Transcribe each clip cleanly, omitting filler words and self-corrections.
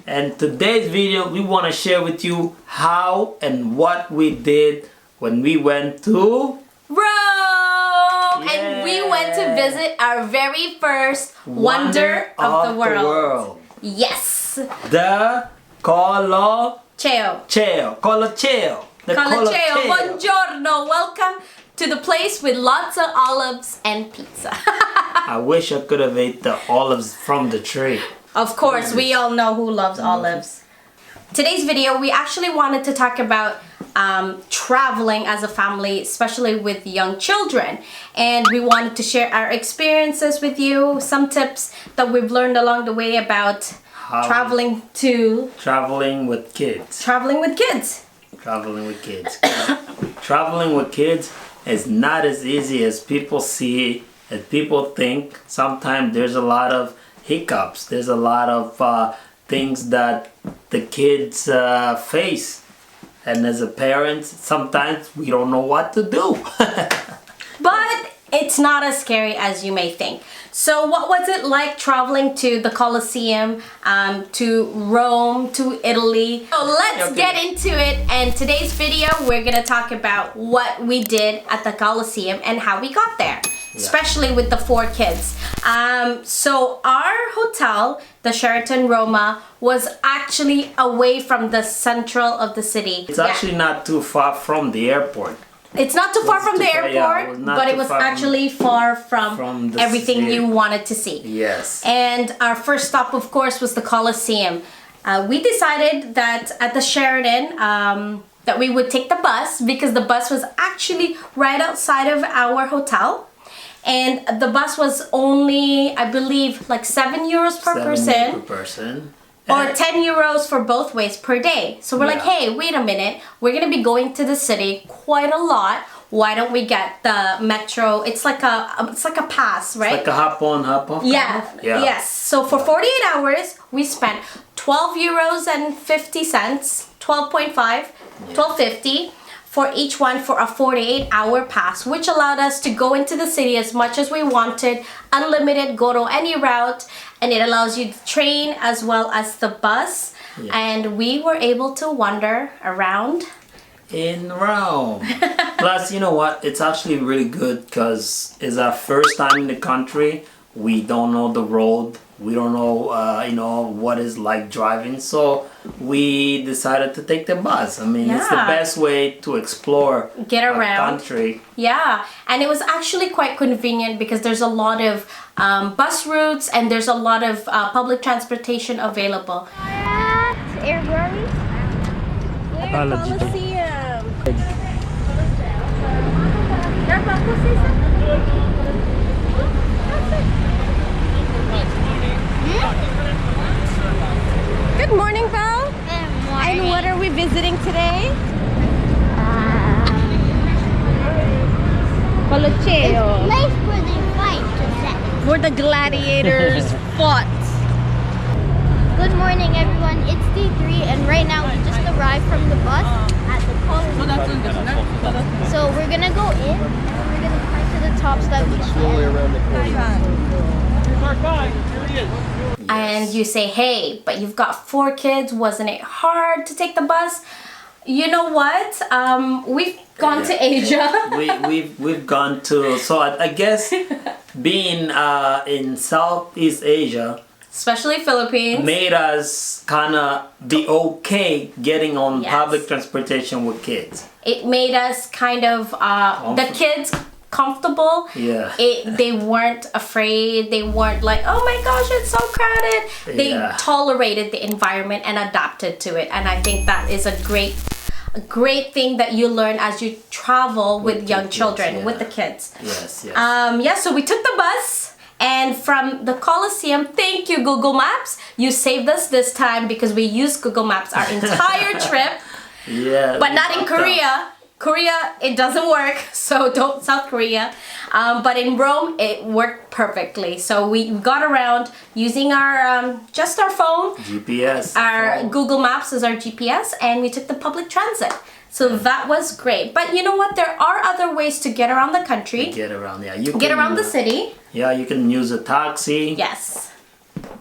And today's video, we want to share with you how and what we did when we went to Rome! Yeah. And we went to visit our very first wonder of the world. Yes! The Colosseum. Colosseum. Buongiorno. Welcome to the place with lots of olives and pizza. I wish I could have ate the olives from the tree. Of course, we all know who loves olives. Today's video, we actually wanted to talk about traveling as a family, especially with young children. And we wanted to share our experiences with you, some tips that we've learned along the way about traveling with kids. Traveling with kids is not as easy as people see, as people think. Sometimes there's a lot of hiccups. There's a lot of things that the kids face. And as a parent, sometimes we don't know what to do. But it's not as scary as you may think. So what was it like traveling to the Colosseum, to Rome, to Italy? So let's get into it. And today's video, we're gonna talk about what we did at the Colosseum and how we got there, especially with the 4 kids. So our hotel, the Sheraton Roma, was actually away from the central of the city. It's actually not too far from the airport. It's not too far from the airport, but it was actually far from everything you wanted to see. Yes. And our first stop, of course, was the Colosseum. We decided that at the Sheraton, that we would take the bus because the bus was actually right outside of our hotel. And the bus was only, I believe, like 7 euros per person. Or 10 euros for both ways per day. So we're like, hey, wait a minute. We're going to be going to the city quite a lot. Why don't we get the metro? It's like a pass, right? It's like a hop on, hop off. Yeah. Yes. So for 48 hours, we spent 12 euros and 50 cents, 12.5, 12.50 for each one for a 48-hour pass, which allowed us to go into the city as much as we wanted, unlimited, go to any route, and it allows you the train as well as the bus. And we were able to wander around in Rome. Plus, you know what? It's actually really good because it's our first time in the country. We don't know the road. We don't know, what it's like driving. So we decided to take the bus. I mean, it's the best way to explore around country. Yeah, and it was actually quite convenient because there's a lot of bus routes and there's a lot of public transportation available. Colosseum. Good morning, Belle. Good morning. And what are we visiting today? Colosseum. It's a place where they fight. Where the gladiators fought. Good morning, everyone. It's day 3, and right now we just arrived from the bus at the Colosseum. So we're gonna go in, and we're gonna climb to the top step. And you say, hey, but you've got 4 kids. Wasn't it hard to take the bus? You know what? We've gone to Asia. we've gone to. So I guess being in Southeast Asia, especially Philippines, made us kind of be okay getting on public transportation with kids. It made us kind of the kids comfortable. They weren't afraid. They weren't like, oh my gosh, it's so crowded. They tolerated the environment and adapted to it. And I think that is a great thing that you learn as you travel with young children, with the kids. So we took the bus. And from the Colosseum, thank you Google Maps. You saved us this time because we used Google Maps our entire trip. But not in Korea. Korea, it doesn't work, so don't South Korea. But in Rome, it worked perfectly. So we got around using our just our phone. GPS. Our Google Maps is our GPS, and we took the public transit. So that was great. But you know what? There are other ways to get around the country. Get around, You get around the city. Yeah, you can use a taxi. Yes.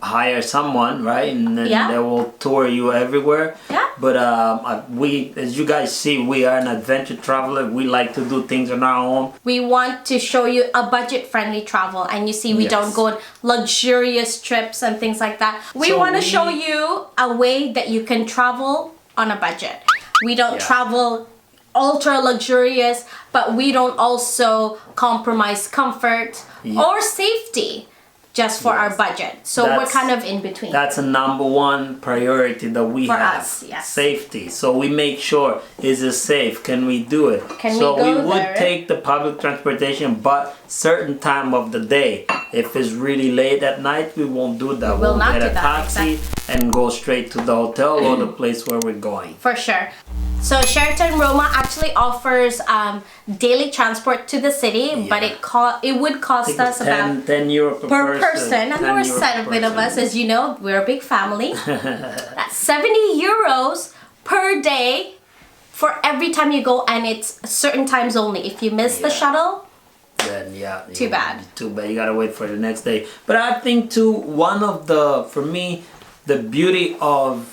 hire someone, right? And then Yeah. they will tour you everywhere. Yeah. But we, as you guys see, we are an adventure traveler. We like to do things on our own. We want to show you a budget-friendly travel, and you see we Yes. don't go on luxurious trips and things like that. We So want to we- show you a way that you can travel on a budget. We don't Yeah. travel ultra luxurious, but we don't also compromise comfort Yeah. or safety just for our Yes. budget. So we're That's- kind of in between. That's a number one priority that we For have. us, yes. Safety. So we make sure, is it safe? Can we do it? Can so we go would there? take the public transportation, but certain time of the day. If it's really late at night, we won't do that. We will we'll not get do a that, taxi and go straight to the hotel or the place where we're going. For sure. So Sheraton Roma actually offers daily transport to the city, but it would cost us about 10 euro per person. And 10 there were euro 7 per of us, person. as you know, we're a big family. That's 70 euros per day for every time you go, and it's certain times only. If you miss the Yeah. shuttle, Then Too bad. Too bad. You gotta wait for the next day. But I think too, one of for me, the beauty of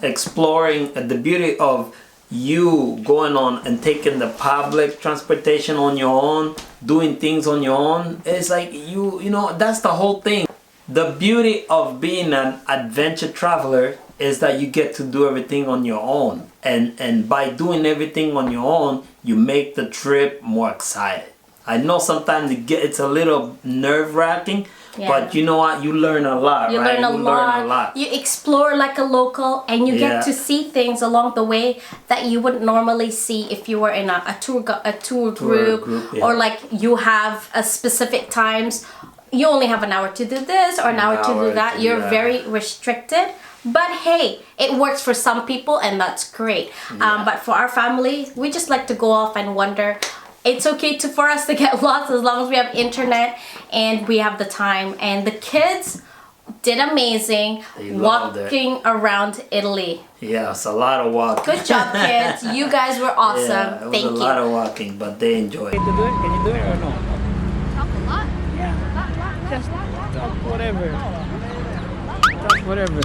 exploring, the beauty of you going on and taking the public transportation on your own, doing things on your own, it's like you know, that's the whole thing. The beauty of being an adventure traveler is that you get to do everything on your own, and by doing everything on your own, you make the trip more excited. I know sometimes it's a little nerve-wracking, but you know what? You learn a lot, you right? learn a lot. You explore like a local, and you get to see things along the way that you wouldn't normally see if you were in a tour group or like you have a specific times. You only have an hour to do this or an hour to do that. You're very restricted. But hey, it works for some people, and that's great. But for our family, we just like to go off and wander. It's okay for us to get lost as long as we have internet and we have the time. And the kids did amazing walking around Italy. Yeah, it's a lot of walking. Good job, kids. You guys were awesome. Yeah, it was Thank a you. lot of walking, but they enjoyed it. Can you do it or no? Talk a lot. Yeah. Just talk whatever. Talk whatever.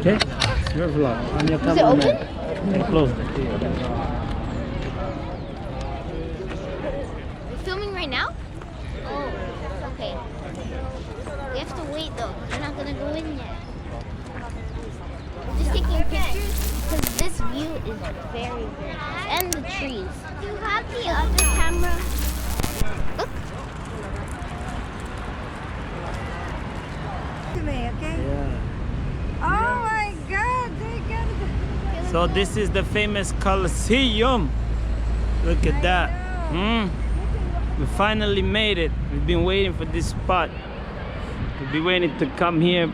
Okay? It's your vlog. I'm your Is it open? cameraman. Close it. We're filming right now? Oh, okay. We have to wait though. We're not gonna go in yet. We're just taking pictures because this view is very, very nice. And the trees. Do you have the other camera? Look. To me, okay? Yeah. Oh my God! They got it. So this is the famous Colosseum. Look at that. We finally made it. We've been waiting for this spot. We've been waiting to come here.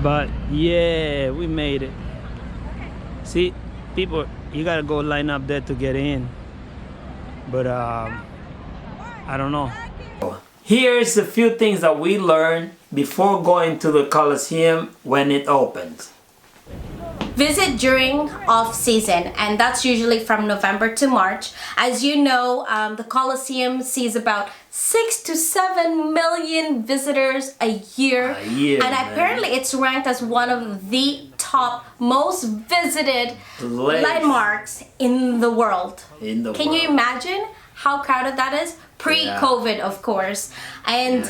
But yeah, we made it. See, people, you gotta go line up there to get in. But I don't know. Here's a few things that we learned before going to the Colosseum when it opens. Visit during off season, and that's usually from November to March. As you know, the Colosseum sees about 6 to 7 million visitors a year, and apparently it's ranked as one of the top most visited landmarks in the world. Can you imagine how crowded that is? Pre-COVID, of course. And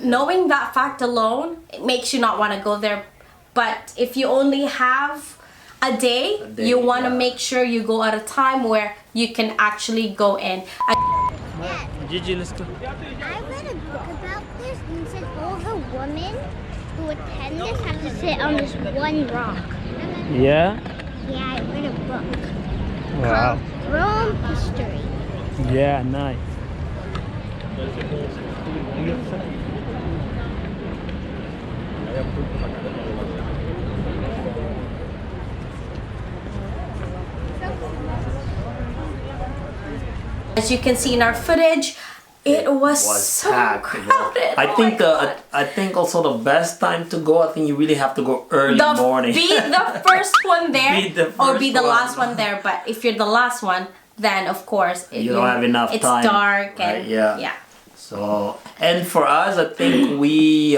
knowing that fact alone, it makes you not want to go there. But if you only have a day, you want to make sure you go at a time where you can actually go in. Gigi, let's go. I read a book about this and it said all the women who attend this have to sit on this one rock. Yeah? Yeah, I read a book Wow. called Rome History. Yeah, nice. As you can see in our footage, it was so packed. crowded. I think also the best time to go, I think you really have to go early morning. Be the first one there or be the one. last one there. But if you're the last one, then of course You don't have enough it's time. dark right? and yeah. So, and for us, I think we,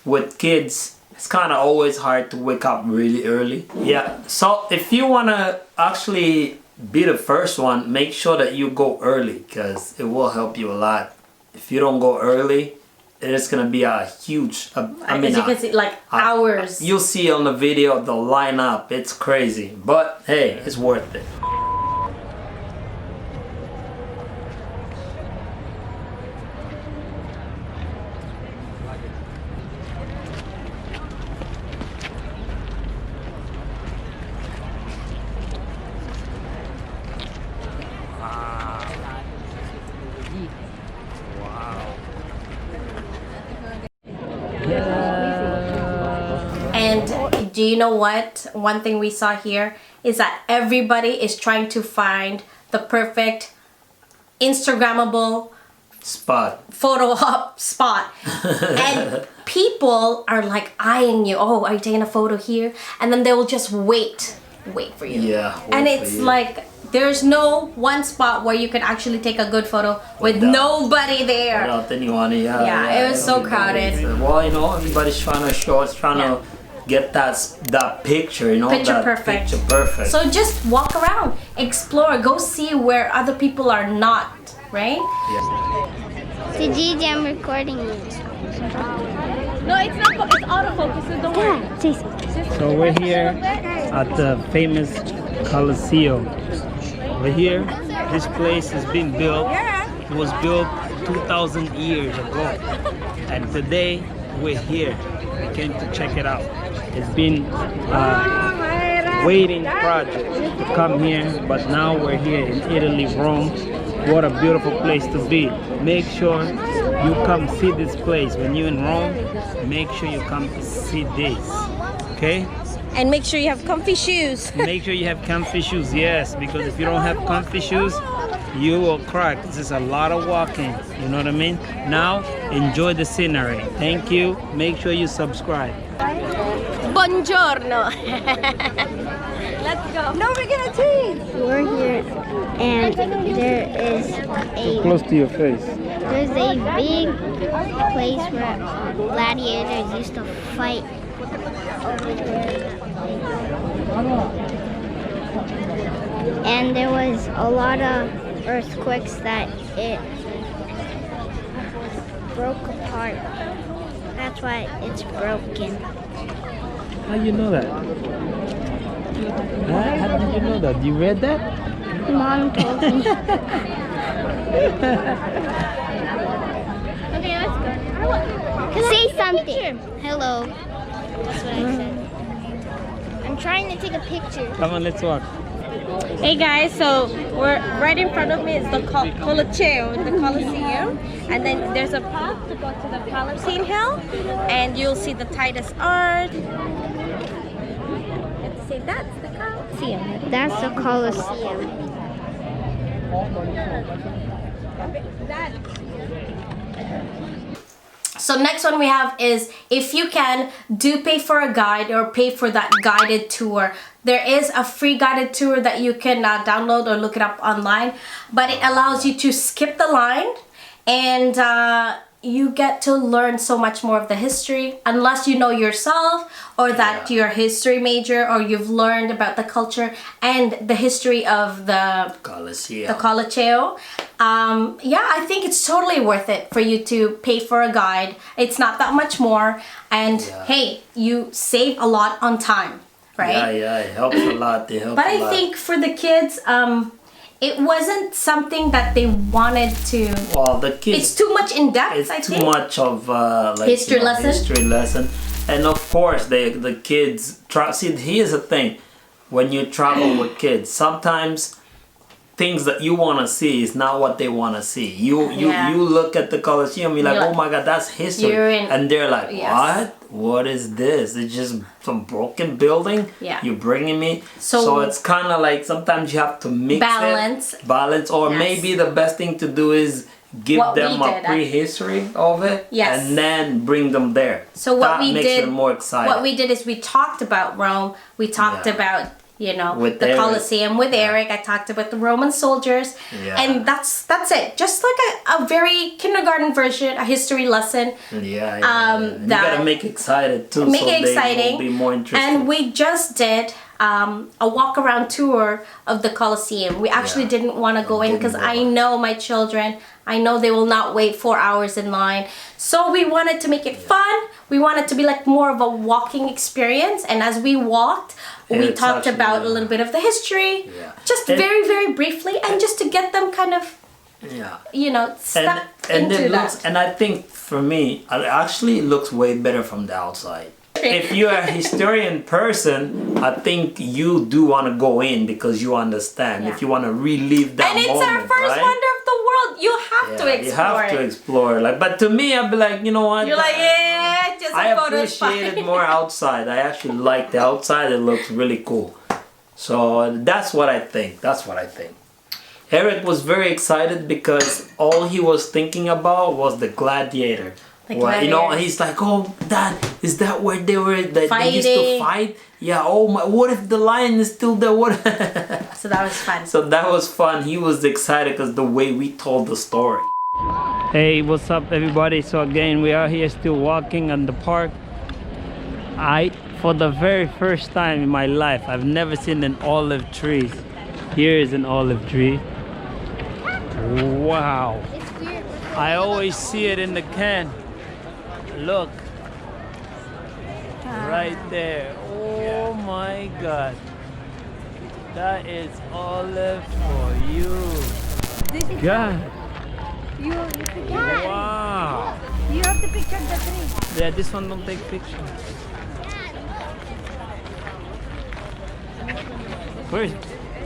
with kids, it's kind of always hard to wake up really early. Yeah. So if you want to actually be the first one, make sure that you go early because it will help you a lot. If you don't go early, it's gonna be a huge. As you can see, like hours. You'll see on the video the lineup. It's crazy, but hey, it's worth it. And do you know what? One thing we saw here is that everybody is trying to find the perfect Instagrammable photo op spot. And people are like eyeing you. Oh, are you taking a photo here? And then they will just wait for you. Yeah. And it's like there's no one spot where you can actually take a good photo with nobody there. Without anyone, yeah. It was so crowded. Well, you know, everybody's trying to show us, trying to get that picture, you know, picture perfect. So just walk around, explore, go see where other people are not, right? Yeah. So Gigi, I'm recording you. No, it's not. It's autofocus, so don't worry. So we're here at the famous Colosseum. We're here. This place has been built. It was built 2,000 years ago. And today we're here. We came to check it out. It's been a waiting project to come here, but now we're here in Italy, Rome. What a beautiful place to be. Make sure you come see this place. When you're in Rome, make sure you come see this. Okay? And make sure you have comfy shoes. Make sure you have comfy shoes, yes, because if you don't have comfy shoes, you will crack. This is a lot of walking, you know what I mean? Now, enjoy the scenery. Thank you. Make sure you subscribe. Buongiorno. Let's go. No, we're gonna change. We're here, and there is Close to your face. there's a big place where gladiators used to fight over there. And there was a lot of earthquakes that it broke apart. That's why it's broken. How you know that? How did you know that? You read that? Mom told me. Okay, let's go. Say something. Hello. That's what I said. I'm trying to take a picture. Come on, let's walk. Hey guys, so we're right in front of me is the Colosseum, the Colosseum, and then there's a path to go to the Palatine Hill, and you'll see the Titus art. Let's see, that's the Colosseum. That's the Colosseum. So next one we have is, if you can, do pay for a guide or pay for that guided tour. There is a free guided tour that you can download or look it up online, but it allows you to skip the line, and you get to learn so much more of the history, unless you know yourself or that you're a history major or you've learned about the culture and the history of the Colosseum. I think it's totally worth it for you to pay for a guide. It's not that much more, and hey, you save a lot on time, right? Yeah, it helps a lot. But I think for the kids, it wasn't something that they wanted to. Well, the kids. It's too much in depth. It's too much of like history lesson. History lesson, and of course the kids try. See, here's the thing: when you travel with kids, sometimes things that you want to see is not what they want to see. You look at the Colosseum, you're like, oh my God, that's history, and they're like, what? What is this? It's just some broken building. Yeah. You're bringing me. So it's kind of like sometimes you have to mix balance, or maybe the best thing to do is give them a prehistory of it, and then bring them there. So what that makes it more exciting. What we did is we talked about Rome. We talked about with the Eric. Colosseum with Eric. I talked about the Roman soldiers, and that's it. Just like a very kindergarten version, a history lesson. You gotta make it excited too. Make so it exciting. They will be more interested. And we just did a walk around tour of the Colosseum. We actually didn't want to go in because I know my children. I know they will not wait 4 hours in line. So we wanted to make it fun. We wanted to be like more of a walking experience. And as we walked, we talked about a little bit of the history, just very, very briefly, and just to get them kind of, step into that. And I think for me, it looks way better from the outside. If you're a historian person, I think you do want to go in because you understand. If you want to relive that moment, and it's our first wonder of the world. You have to explore. You have to explore. But to me, I'd be like, you know what? You're like, just I appreciate it more outside. I actually like the outside. It looks really cool. So that's what I think. Eric was very excited because all he was thinking about was the gladiator. He's like, oh, Dad, is that where they used to fight? Yeah, oh my, what if the lion is still there? What? So that was fun. He was excited because the way we told the story. Hey, what's up everybody? So again, we are here still walking on the park. For the very first time in my life, I've never seen an olive tree. Here is an olive tree. Wow. I always see it in the can. Look. Right there. Oh my God. That is olive for you. God. Wow. You have to picture the tree. Yeah, this one don't take picture.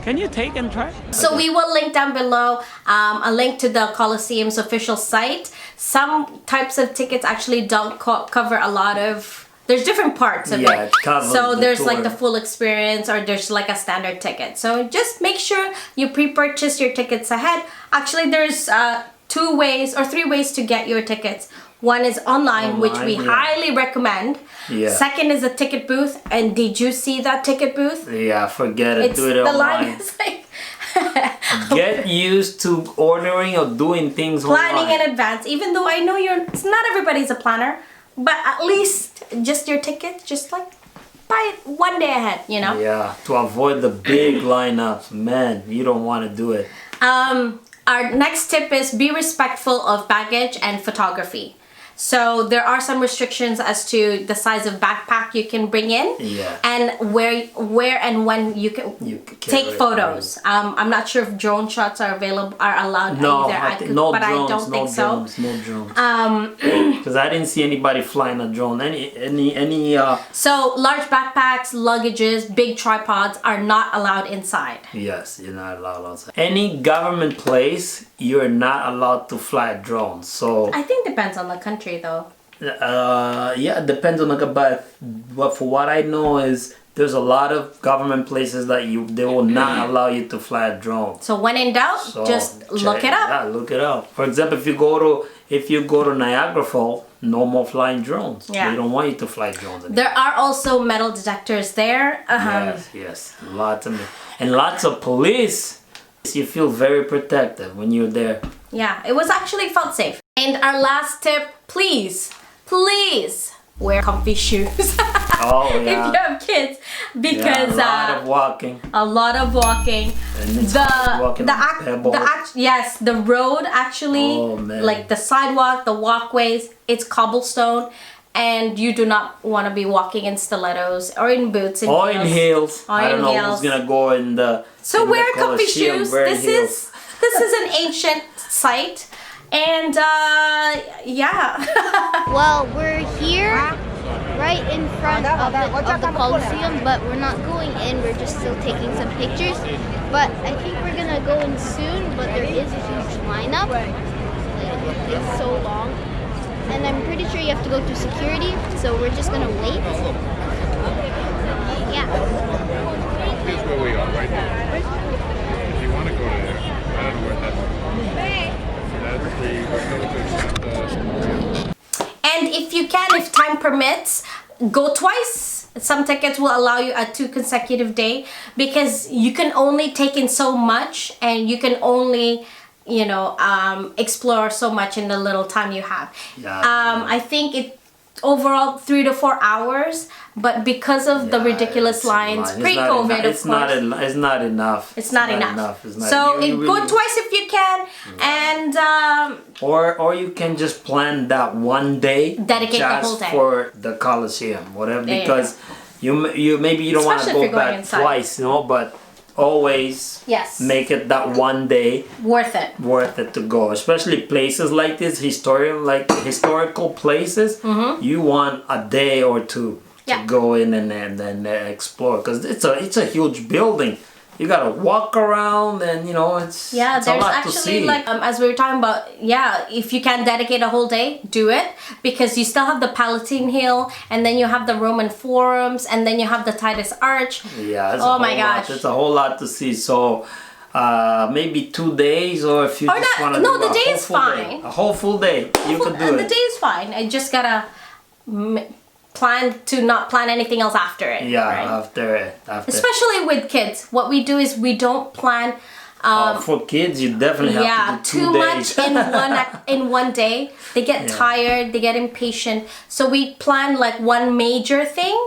Can you take and try? So we will link down below a link to the Colosseum's official site. Some types of tickets actually don't cover a lot of... There's different parts of it. So there's like the full experience, or there's like a standard ticket. So just make sure you pre-purchase your tickets ahead. Actually, there's 2 ways or 3 ways to get your tickets. One is online, which we highly recommend. Second is a ticket booth. And did you see that ticket booth? Yeah, forget it. Do it online. The line is like... Get used to ordering or doing things planning in advance. Even though I know not everybody's a planner, but at least just your ticket, just like buy it 1 day ahead, Yeah, to avoid the big lineups. Man, you don't want to do it. Our next tip is be respectful of baggage and photography. So there are some restrictions as to the size of backpack you can bring in, and where and when you can take photos. I'm not sure if drone shots are allowed either. No but drones, I don't think so. No drones. Because I didn't see anybody flying a drone. So large backpacks, luggages, big tripods are not allowed inside. Yes, you're not allowed outside. Any government place, you're not allowed to fly drones. So I think depends on the country though. It depends on but for what I know is there's a lot of government places that they will not allow you to fly a drone. So when in doubt, just look it up. Yeah, look it up. For example, if you go to Niagara Falls, no more flying drones. They don't want you to fly drones anymore. There are also metal detectors there. Yes, lots of police. You feel very protected when you're there. Yeah, it was actually felt safe. And our last tip, please wear comfy shoes. Oh yeah. If you have kids, because a lot of walking. And the road actually, like the sidewalk, the walkways, it's cobblestone. And you do not want to be walking in stilettos or in boots or in heels. I don't know who's gonna go in the. So wear comfy shoes. This is an ancient site, and Well, we're here, right in front of the Colosseum, but we're not going in. We're just still taking some pictures. But I think we're gonna go in soon. But there is a huge lineup. It's so long. And I'm pretty sure you have to go through security, so we're just gonna wait. Here's where we are, right here. If you want to go to there, I don't know where that's the... And if you can, if time permits, go twice. Some tickets will allow you a 2 consecutive day because you can only take in so much and you can only, you know, explore so much in the little time you have. I think it overall 3 to 4 hours, but because of the ridiculous lines pre-COVID, it's not enough. It's not enough. It's not, so go twice if you can, and or you can just plan that one day, dedicate the whole day for the Colosseum, whatever. Because you maybe you don't want to go back twice, you know, but always make it that one day worth it to go, especially places like this, historical places. You want a day or two to go in and explore, because it's a huge building. You gotta walk around, and you know it's there's a lot actually to see. like as we were talking about, if you can dedicate a whole day, do it, because you still have the Palatine Hill, and then you have the Roman Forums, and then you have the Titus Arch. Oh my gosh, it's a whole lot to see. So maybe 2 days, or if you just want to no, the day is fine. A whole full day, you could do it. The day is fine. I just gotta plan to not plan anything else after it. After it. Especially with kids, what we do is we don't plan. For kids, you definitely have to do 2 days. Too much in one day. They get tired. They get impatient. So we plan like one major thing,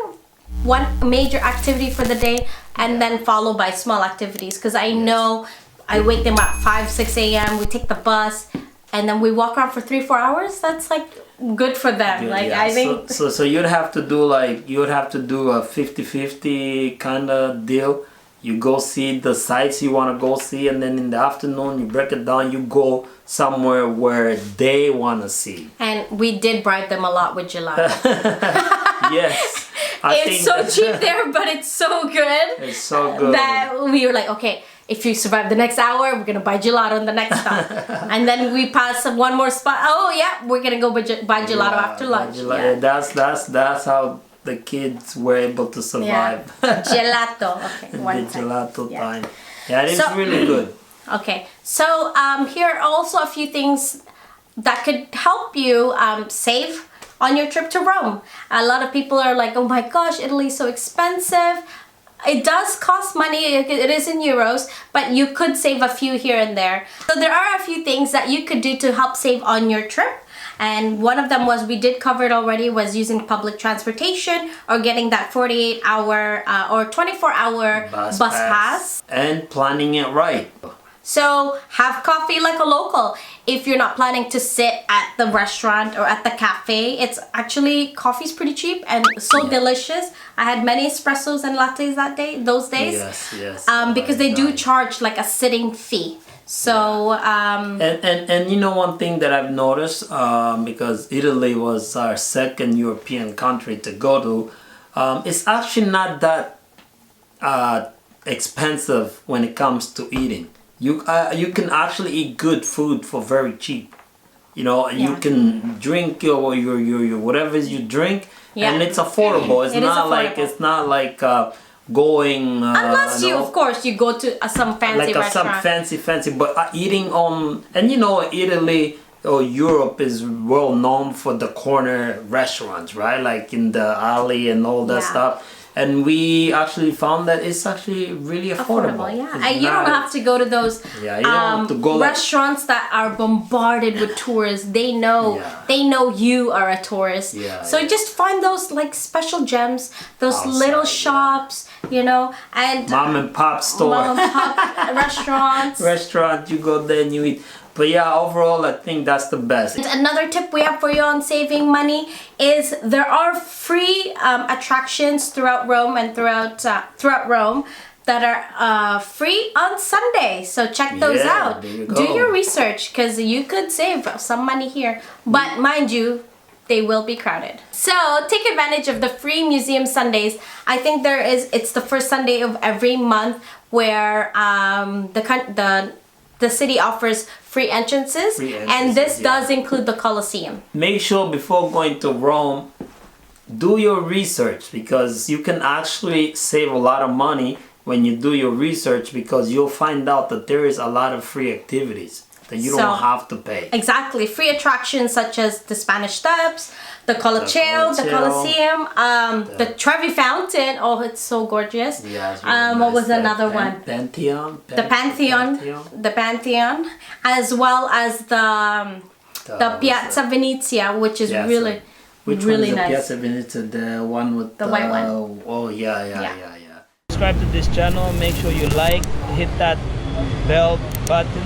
one major activity for the day, and then followed by small activities. Because I know I wake them up 5-6 a.m. We take the bus, and then we walk around for 3-4 hours. That's like good for them. I think so you'd have to do a 50-50 kind of deal. You go see the sites you want to go see, and then in the afternoon you break it down, you go somewhere where they want to see. And we did bribe them a lot with gelato. Yes. It's so cheap there, but it's so good. It's so good that we were like, okay, if you survive the next hour, we're gonna buy gelato in the next stop. And then we pass one more spot. Oh yeah, we're gonna go buy gelato after lunch. That's how the kids were able to survive. Gelato. Okay, one the gelato time. Yeah, it's really good. Okay, so here are also a few things that could help you save on your trip to Rome. A lot of people are like, oh my gosh, Italy's so expensive. It does cost money, it is in euros, but you could save a few here and there. So there are a few things that you could do to help save on your trip. And one of them was, we did cover it already, was using public transportation or getting that 48-hour or 24-hour bus pass. And planning it right. So have coffee like a local. If you're not planning to sit at the restaurant or at the cafe, it's actually, coffee's pretty cheap and so delicious. I had many espressos and lattes those days. Yes. Because they do charge like a sitting fee. So and you know, one thing that I've noticed, because Italy was our second European country to go to, it's actually not that expensive when it comes to eating. You can actually eat good food for very cheap. You know, you can drink your whatever you drink, and it's affordable. It's not like going unless you, of course, you go to some fancy restaurant. Some fancy, but eating on, and you know, Italy or Europe is well known for the corner restaurants, right? Like in the alley and all that stuff. And we actually found that it's actually really affordable. And you don't have to go to those restaurants that are bombarded with tourists. They know you are a tourist. So just find those like special gems, those little shops, you know, and mom and pop store, mom and pop restaurants. You go there and you eat. But yeah, overall, I think that's the best. And another tip we have for you on saving money is there are free attractions throughout Rome and throughout Rome that are free on Sunday. So check those out. Do your research, because you could save some money here. But mind you, they will be crowded. So take advantage of the free museum Sundays. I think it's the first Sunday of every month where the city offers free entrances, and this does include the Colosseum. Make sure before going to Rome, do your research, because you can actually save a lot of money when you do your research, because you'll find out that there is a lot of free activities. that you don't have to pay. Exactly. Free attractions such as the Spanish Steps, the Colosseum, the Colosseum, the Trevi Fountain. Oh, it's so gorgeous. Yeah, it's really what nice. was another one? Pantheon. The Pantheon, as well as the Piazza Venezia, which is really really nice. nice. Piazza Venezia, the one with the white one. Oh yeah. Subscribe to this channel. Make sure you like, hit that bell button,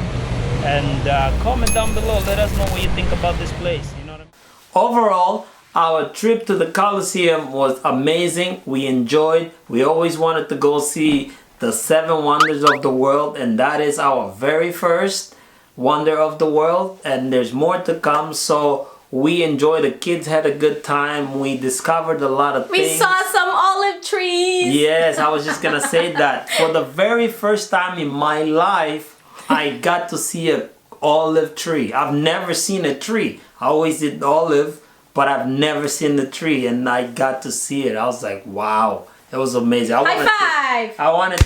and comment down below. Let us know what you think about this place. You know what I mean? Overall, our trip to the Colosseum was amazing. We enjoyed. We always wanted to go see the 7 wonders of the world, and that is our very first wonder of the world, and there's more to come. So we enjoyed. The kids had a good time. We discovered a lot of things. We saw some olive trees. Yes, I was just gonna say that. For the very first time in my life, I got to see an olive tree. I've never seen a tree. I always did olive, but I've never seen the tree, and I got to see it. I was like, wow. It was amazing. High five! I wanted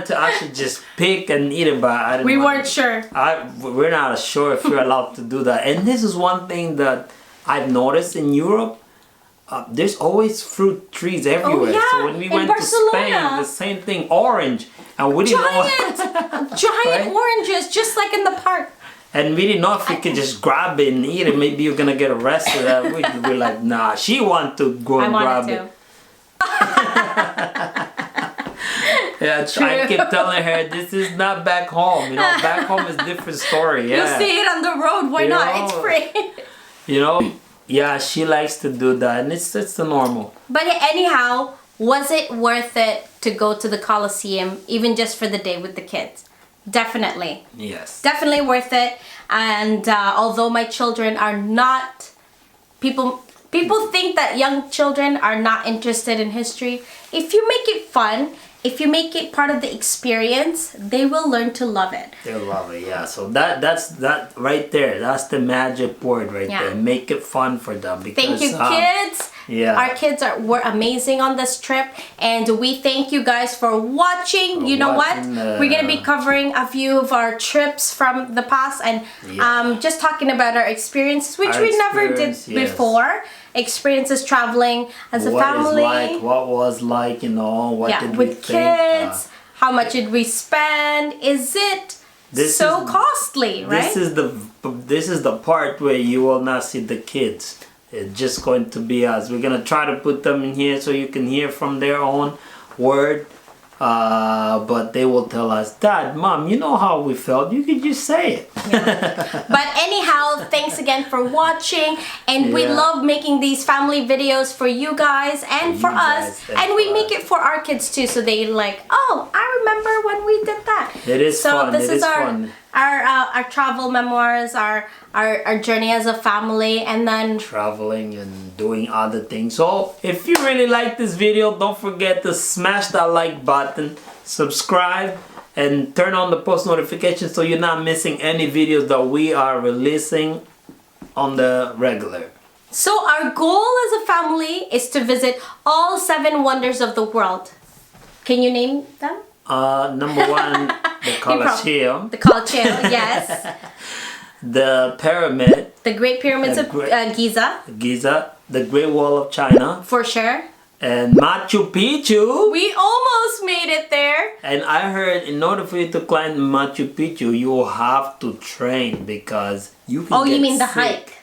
to actually just pick and eat it, but I didn't. We weren't sure. We're not sure if we're allowed to do that. And this is one thing that I've noticed in Europe. There's always fruit trees everywhere. Oh, yeah. So when we went to Spain, the same thing, orange, and we didn't know. Giant oranges, just like in the park. And we didn't know if we could just grab it and eat it. Maybe you're gonna get arrested. We're like, nah. She wanted to go and grab it. Yeah, I keep telling her this is not back home. You know, back home is a different story. Yeah, you'll see it on the road. Why not? It's free. You know, yeah, she likes to do that, and it's the normal. But anyhow, was it worth it to go to the Colosseum, even just for the day with the kids? Definitely. Yes. Definitely worth it. And although my children are not people think that young children are not interested in history. If you make it fun, if you make it part of the experience, they will learn to love it. They'll love it, yeah. So that's right there. That's the magic word right there. Make it fun for them. Because, thank you, kids. Yeah. Our kids were amazing on this trip, and we thank you guys for watching. You know what? We're gonna be covering a few of our trips from the past, and just talking about our experiences, which we never did before. Experiences traveling as a family. What was like, you know, what did we with kids, how much did we spend? Is it so costly, right? This is the part where you will not see the kids. It's just going to be us. We're gonna try to put them in here so you can hear from their own word. But they will tell us, Dad, Mom, you know how we felt. You could just say it. But anyhow, thanks again for watching. And we love making these family videos for you guys and for us. And we make it for our kids too. So they like, oh, I remember when we did that. It is fun. So this is our travel memoirs, our journey as a family, and then traveling and doing other things. So if you really like this video, don't forget to smash that like button, subscribe, and turn on the post notifications so you're not missing any videos that we are releasing on the regular. So our goal as a family is to visit all 7 wonders of the world. Can you name them? Number 1, the Colosseum. The Colosseum, yes. The pyramid. The Great Pyramids of Giza. Giza. The Great Wall of China. For sure. And Machu Picchu. We almost made it there. And I heard in order for you to climb Machu Picchu, you will have to train because you can get you mean the sick. hike?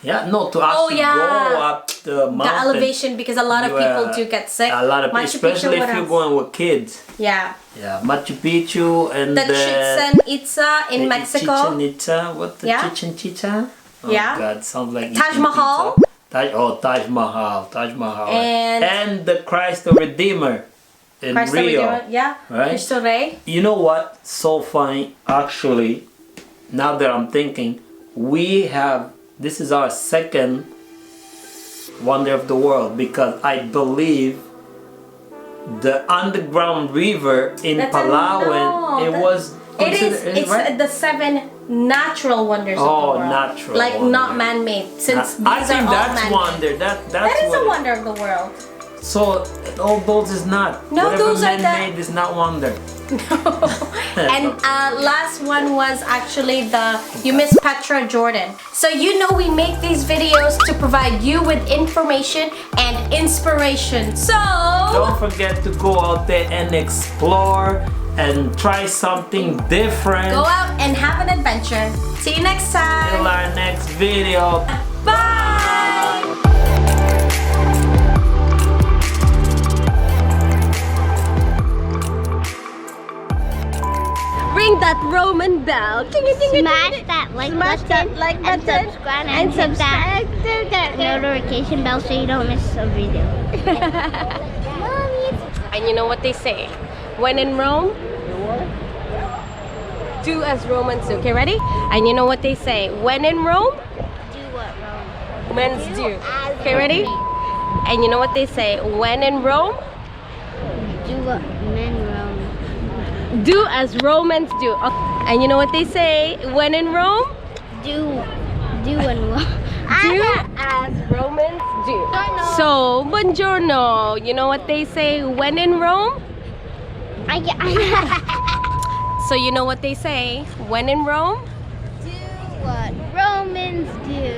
Yeah, no, to actually go up the mountain. The elevation, because a lot of people do get sick. A lot of people, especially if you're going with kids. Yeah. Yeah, Machu Picchu and the Chichen Itza in Mexico. Chichen Itza, what the Chichen Itza? Oh God, sounds like Taj Mahal. Taj Mahal. And the Christ the Redeemer in Rio. Yeah, right? Cristo Rey. You know what? So funny, actually, now that I'm thinking, this is our second wonder of the world because I believe the underground river in Palawan, it was it's the 7 natural wonders of the world. Natural. Like wonder. Not man-made. Since these I think are all that's man-made. wonder. That is a wonder of the world. So all those is not. No, whatever those are man-made is not wonder. And last one was actually you miss Petra Jordan. So you know we make these videos to provide you with information and inspiration. So don't forget to go out there and explore and try something different. Go out and have an adventure. See you next time. Till our next video. Bye! Ring that Roman bell. Smash that like button and subscribe and hit that notification bell so you don't miss a video. Mommy. And you know what they say? When in Rome, do as Romans do. Okay, ready? And you know what they say? When in Rome, Do what Rome. men's do. Okay, ready? And you know what they say? When in Rome, Do what men Rome. do as Romans do. And you know what they say? When in Rome, Do and what? do as Romans do. So, buongiorno. You know what they say? When in Rome? So you know what they say? When in Rome? Do what Romans do.